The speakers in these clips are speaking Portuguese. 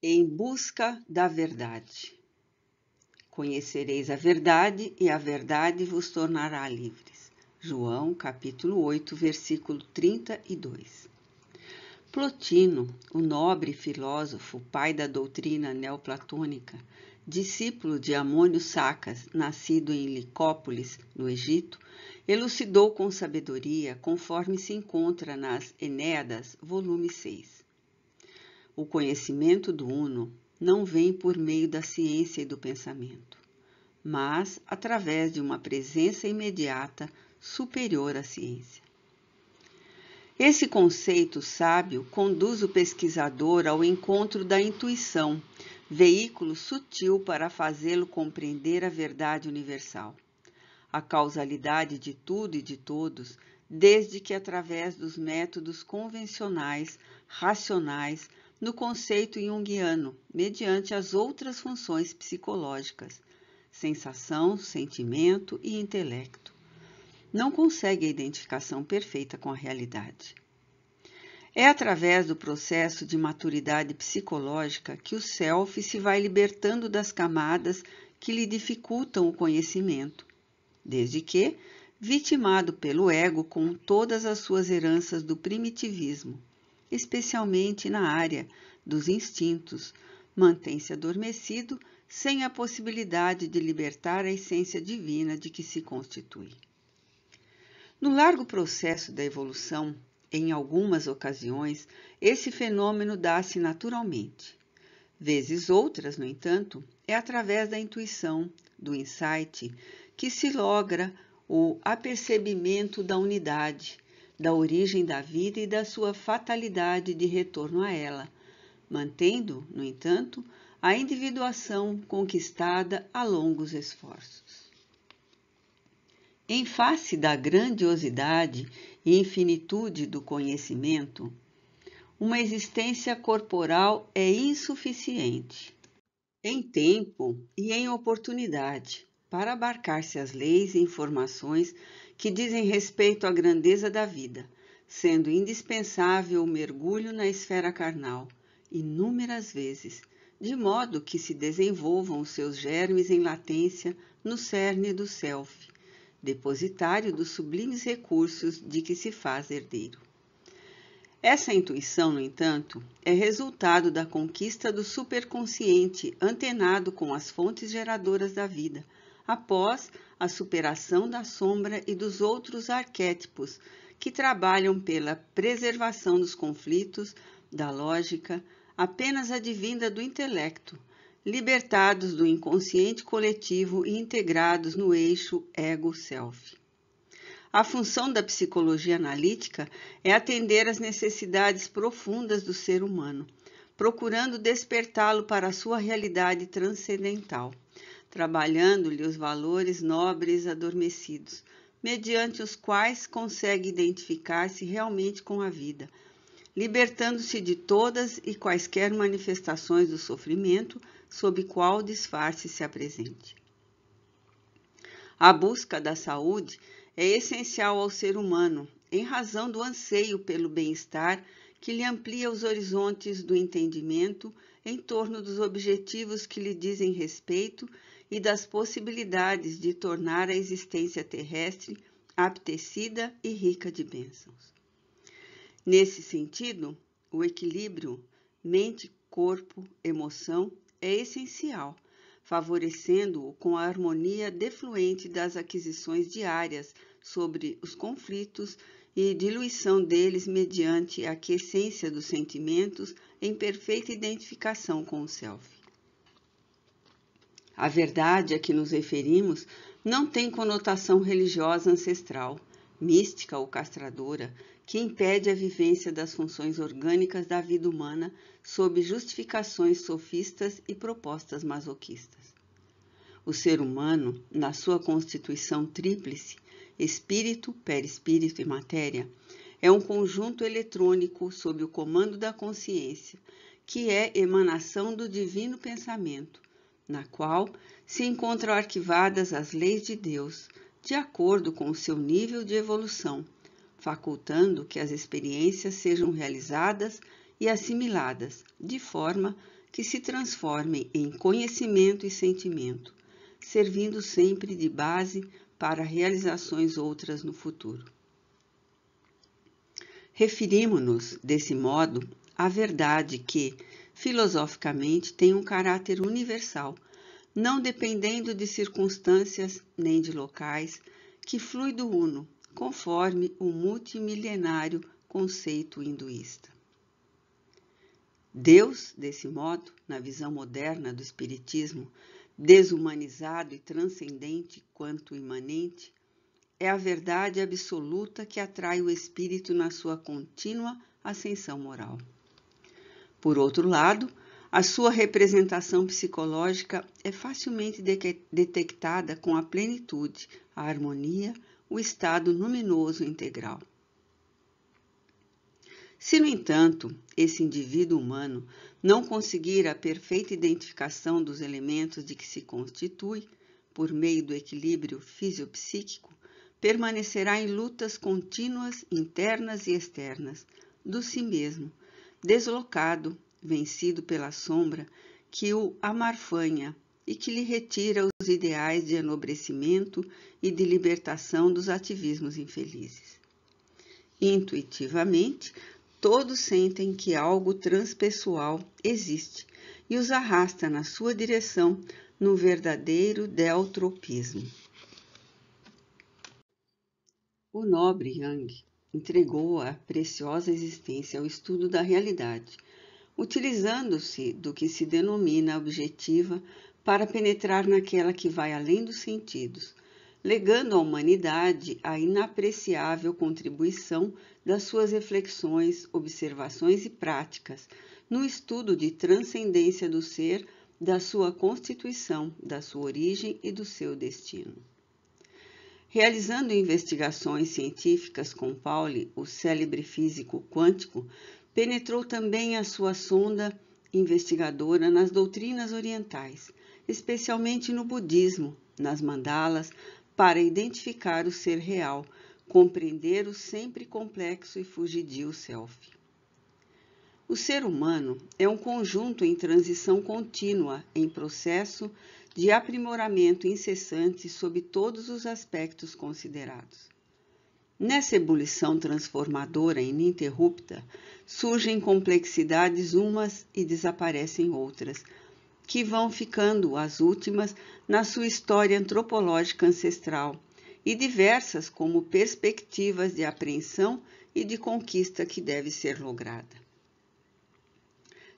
Em busca da verdade. Conhecereis a verdade e a verdade vos tornará livres. João, capítulo 8, versículo 32. Plotino, o nobre filósofo, pai da doutrina neoplatônica, discípulo de Amônio Sacas, nascido em Licópolis, no Egito, elucidou com sabedoria, conforme se encontra nas Enéadas, volume 6. O conhecimento do Uno não vem por meio da ciência e do pensamento, mas através de uma presença imediata superior à ciência. Esse conceito sábio conduz o pesquisador ao encontro da intuição, veículo sutil para fazê-lo compreender a verdade universal, a causalidade de tudo e de todos, desde que através dos métodos convencionais, racionais, no conceito junguiano, mediante as outras funções psicológicas, sensação, sentimento e intelecto. Não consegue a identificação perfeita com a realidade. É através do processo de maturidade psicológica que o self se vai libertando das camadas que lhe dificultam o conhecimento, desde que, vitimado pelo ego com todas as suas heranças do primitivismo, especialmente na área dos instintos, mantém-se adormecido sem a possibilidade de libertar a essência divina de que se constitui. No largo processo da evolução, em algumas ocasiões, esse fenômeno dá-se naturalmente. Vezes outras, no entanto, é através da intuição, do insight, que se logra o apercebimento da unidade, da origem da vida e da sua fatalidade de retorno a ela, mantendo, no entanto, a individuação conquistada a longos esforços. Em face da grandiosidade e infinitude do conhecimento, uma existência corporal é insuficiente, em tempo e em oportunidade, para abarcar-se as leis e informações que dizem respeito à grandeza da vida, sendo indispensável o mergulho na esfera carnal, inúmeras vezes, de modo que se desenvolvam os seus germes em latência no cerne do self, depositário dos sublimes recursos de que se faz herdeiro. Essa intuição, no entanto, é resultado da conquista do superconsciente antenado com as fontes geradoras da vida, após a superação da sombra e dos outros arquétipos que trabalham pela preservação dos conflitos, da lógica, apenas advinda do intelecto, libertados do inconsciente coletivo e integrados no eixo ego-self. A função da psicologia analítica é atender às necessidades profundas do ser humano, procurando despertá-lo para a sua realidade transcendental, trabalhando-lhe os valores nobres adormecidos, mediante os quais consegue identificar-se realmente com a vida, libertando-se de todas e quaisquer manifestações do sofrimento, sob qual disfarce se apresente. A busca da saúde é essencial ao ser humano, em razão do anseio pelo bem-estar que lhe amplia os horizontes do entendimento em torno dos objetivos que lhe dizem respeito e das possibilidades de tornar a existência terrestre apetecida e rica de bênçãos. Nesse sentido, o equilíbrio mente, corpo, emoção é essencial, favorecendo-o com a harmonia defluente das aquisições diárias sobre os conflitos e diluição deles mediante a aquiescência dos sentimentos em perfeita identificação com o self. A verdade a que nos referimos não tem conotação religiosa ancestral, mística ou castradora, que impede a vivência das funções orgânicas da vida humana sob justificações sofistas e propostas masoquistas. O ser humano, na sua constituição tríplice, espírito, perispírito e matéria, é um conjunto eletrônico sob o comando da consciência, que é emanação do divino pensamento, na qual se encontram arquivadas as leis de Deus, de acordo com o seu nível de evolução, facultando que as experiências sejam realizadas e assimiladas, de forma que se transformem em conhecimento e sentimento, servindo sempre de base para realizações outras no futuro. Referimos-nos, desse modo, à verdade que, filosoficamente, tem um caráter universal, não dependendo de circunstâncias nem de locais, que flui do uno, conforme o multimilenário conceito hinduísta. Deus, desse modo, na visão moderna do espiritismo, desumanizado e transcendente quanto imanente, é a verdade absoluta que atrai o espírito na sua contínua ascensão moral. Por outro lado, a sua representação psicológica é facilmente detectada com a plenitude, a harmonia, o estado luminoso integral. Se, no entanto, esse indivíduo humano não conseguir a perfeita identificação dos elementos de que se constitui, por meio do equilíbrio fisiopsíquico, permanecerá em lutas contínuas, internas e externas, do si mesmo, deslocado, vencido pela sombra que o amarfanha e que lhe retira os ideais de enobrecimento e de libertação dos ativismos infelizes. Intuitivamente, todos sentem que algo transpessoal existe e os arrasta na sua direção no verdadeiro deltropismo. O nobre Jung entregou a preciosa existência ao estudo da realidade, utilizando-se do que se denomina objetiva para penetrar naquela que vai além dos sentidos, legando à humanidade a inapreciável contribuição das suas reflexões, observações e práticas no estudo de transcendência do ser, da sua constituição, da sua origem e do seu destino. Realizando investigações científicas com Pauli, o célebre físico quântico, penetrou também a sua sonda investigadora nas doutrinas orientais, especialmente no budismo, nas mandalas, para identificar o ser real, compreender o sempre complexo e fugidio self. O ser humano é um conjunto em transição contínua, em processo de aprimoramento incessante sob todos os aspectos considerados. Nessa ebulição transformadora ininterrupta, surgem complexidades umas e desaparecem outras, que vão ficando as últimas na sua história antropológica ancestral, e diversas como perspectivas de apreensão e de conquista que deve ser lograda.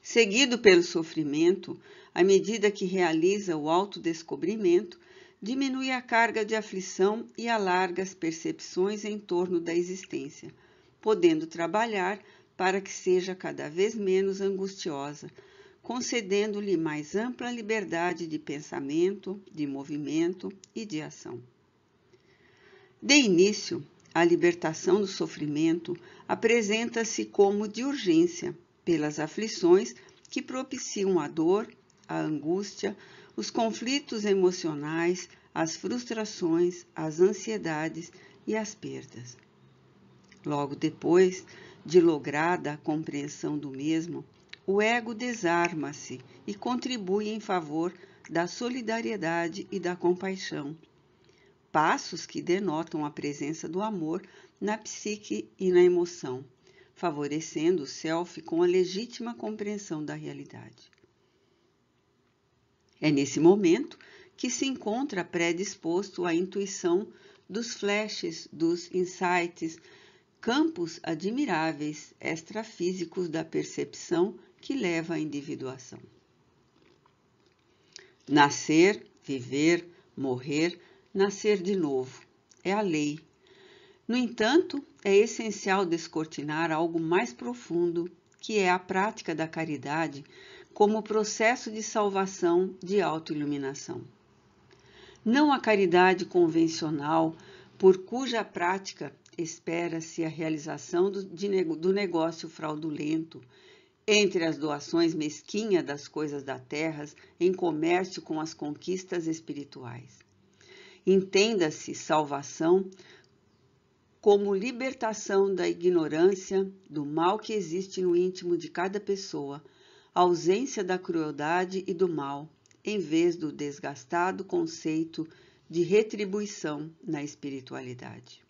Seguido pelo sofrimento, à medida que realiza o autodescobrimento, diminui a carga de aflição e alarga as percepções em torno da existência, podendo trabalhar para que seja cada vez menos angustiosa, concedendo-lhe mais ampla liberdade de pensamento, de movimento e de ação. De início, a libertação do sofrimento apresenta-se como de urgência, pelas aflições que propiciam a dor, a angústia, os conflitos emocionais, as frustrações, as ansiedades e as perdas. Logo depois de lograda a compreensão do mesmo, o ego desarma-se e contribui em favor da solidariedade e da compaixão, passos que denotam a presença do amor na psique e na emoção, favorecendo o self com a legítima compreensão da realidade. É nesse momento que se encontra predisposto à intuição dos flashes, dos insights, campos admiráveis extrafísicos da percepção que leva à individuação. Nascer, viver, morrer, nascer de novo. É a lei. No entanto, é essencial descortinar algo mais profundo, que é a prática da caridade como processo de salvação, de autoiluminação. Não a caridade convencional, por cuja prática espera-se a realização do negócio fraudulento, entre as doações mesquinhas das coisas da terra em comércio com as conquistas espirituais. Entenda-se salvação como libertação da ignorância, do mal que existe no íntimo de cada pessoa, ausência da crueldade e do mal, em vez do desgastado conceito de retribuição na espiritualidade.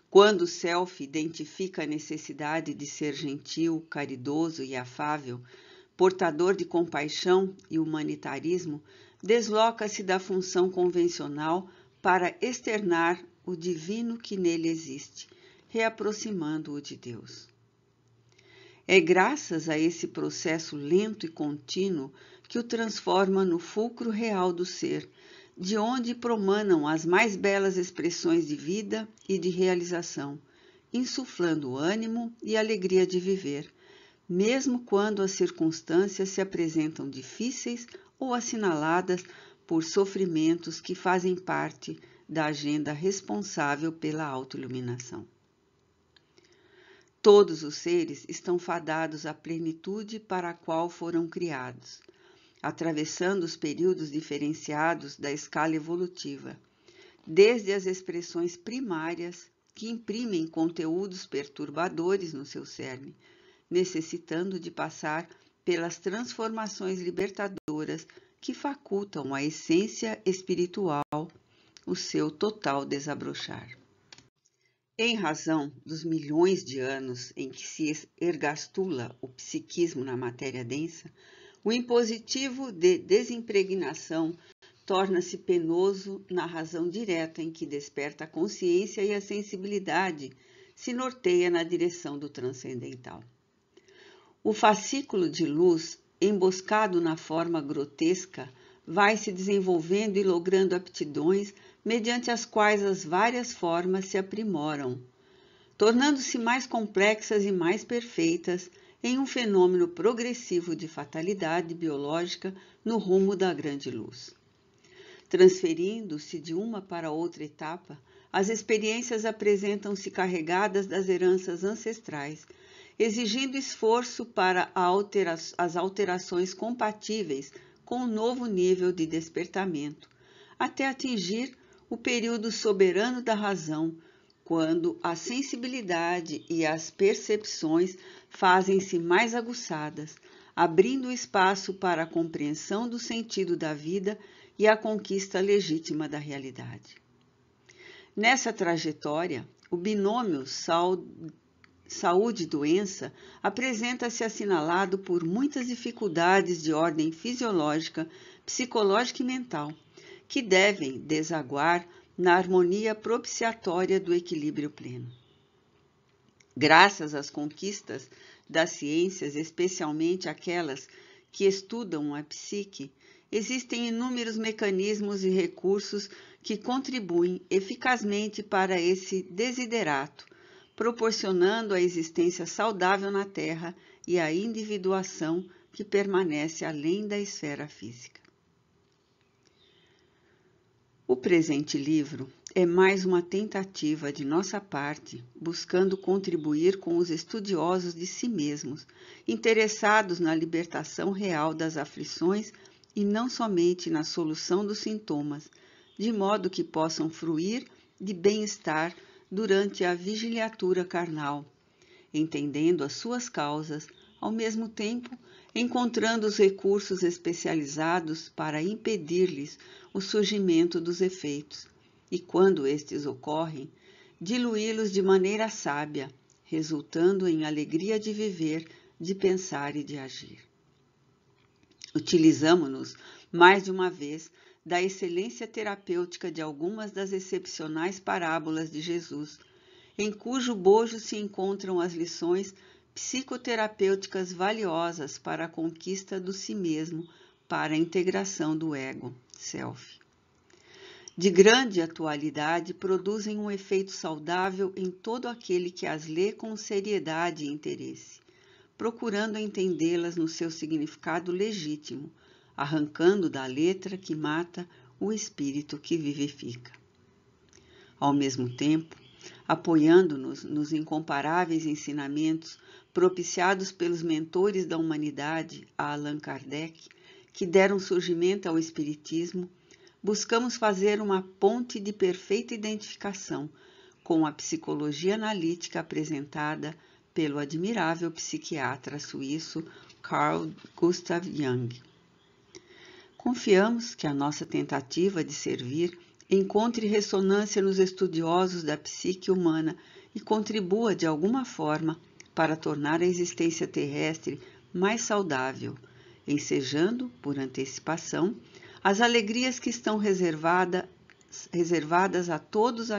Quando o self identifica a necessidade de ser gentil, caridoso e afável, portador de compaixão e humanitarismo, desloca-se da função convencional para externar o divino que nele existe, reaproximando-o de Deus. É graças a esse processo lento e contínuo que o transforma no fulcro real do ser, de onde promanam as mais belas expressões de vida e de realização, insuflando ânimo e alegria de viver, mesmo quando as circunstâncias se apresentam difíceis ou assinaladas por sofrimentos que fazem parte da agenda responsável pela autoiluminação. Todos os seres estão fadados à plenitude para a qual foram criados, atravessando os períodos diferenciados da escala evolutiva, desde as expressões primárias que imprimem conteúdos perturbadores no seu cerne, necessitando de passar pelas transformações libertadoras que facultam à essência espiritual o seu total desabrochar. Em razão dos milhões de anos em que se ergastula o psiquismo na matéria densa, o impositivo de desimpregnação torna-se penoso na razão direta em que desperta a consciência e a sensibilidade se norteia na direção do transcendental. O fascículo de luz, emboscado na forma grotesca, vai se desenvolvendo e logrando aptidões mediante as quais as várias formas se aprimoram, tornando-se mais complexas e mais perfeitas em um fenômeno progressivo de fatalidade biológica no rumo da grande luz. Transferindo-se de uma para outra etapa, as experiências apresentam-se carregadas das heranças ancestrais, exigindo esforço para as alterações compatíveis com o novo nível de despertamento, até atingir o período soberano da razão, quando a sensibilidade e as percepções fazem-se mais aguçadas, abrindo espaço para a compreensão do sentido da vida e a conquista legítima da realidade. Nessa trajetória, o binômio saúde e doença apresenta-se assinalado por muitas dificuldades de ordem fisiológica, psicológica e mental, que devem desaguar na harmonia propiciatória do equilíbrio pleno. Graças às conquistas das ciências, especialmente aquelas que estudam a psique, existem inúmeros mecanismos e recursos que contribuem eficazmente para esse desiderato, proporcionando a existência saudável na Terra e a individuação que permanece além da esfera física. O presente livro é mais uma tentativa de nossa parte, buscando contribuir com os estudiosos de si mesmos, interessados na libertação real das aflições e não somente na solução dos sintomas, de modo que possam fruir de bem-estar durante a vigiliatura carnal, entendendo as suas causas, ao mesmo tempo encontrando os recursos especializados para impedir-lhes o surgimento dos efeitos, e quando estes ocorrem, diluí-los de maneira sábia, resultando em alegria de viver, de pensar e de agir. Utilizamo-nos, mais de uma vez, da excelência terapêutica de algumas das excepcionais parábolas de Jesus, em cujo bojo se encontram as lições psicoterapêuticas valiosas para a conquista do si mesmo, para a integração do ego, self. De grande atualidade, produzem um efeito saudável em todo aquele que as lê com seriedade e interesse, procurando entendê-las no seu significado legítimo, arrancando da letra que mata o espírito que vivifica. Ao mesmo tempo, apoiando-nos nos incomparáveis ensinamentos propiciados pelos mentores da humanidade, a Allan Kardec, que deram surgimento ao Espiritismo, buscamos fazer uma ponte de perfeita identificação com a psicologia analítica apresentada pelo admirável psiquiatra suíço Carl Gustav Jung. Confiamos que a nossa tentativa de servir encontre ressonância nos estudiosos da psique humana e contribua de alguma forma para tornar a existência terrestre mais saudável, ensejando, por antecipação, as alegrias que estão reservadas a todo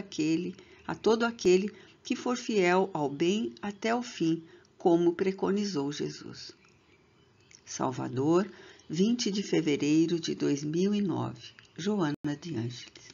aquele que for fiel ao bem até o fim, como preconizou Jesus. Salvador, 20 de fevereiro de 2009. Joana de Ângeles.